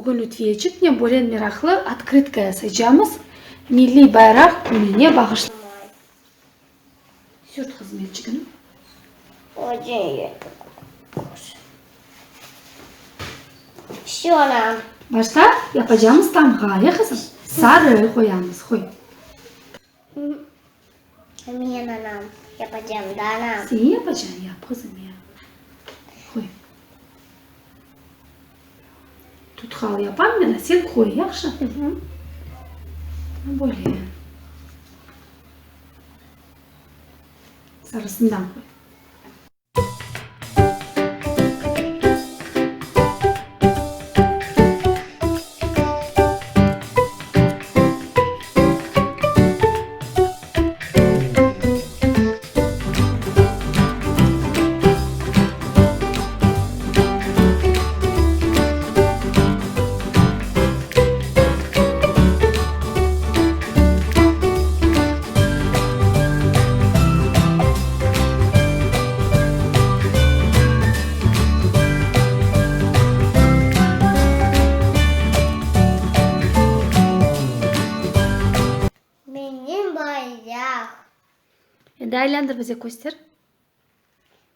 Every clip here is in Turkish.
Bugün Lütfiyeciğim ne Bolen Meraklı открытка yapacağımız milli bayrak gününe bağışlamayı. Sürt kızım Elçigünüm. Şu an. Başta yapacağımız tamgaya kızım. Sarı koyalım. Koy. Hemen anam. Yapacağım da anam. Sen yapacaksın yap kızım ya. Koy. Tutkal yapan bana sen koy yakşı. Böyle. Sarısından koy. Benim bayrak. Değerlendir bize göster.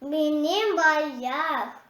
Benim bayrak.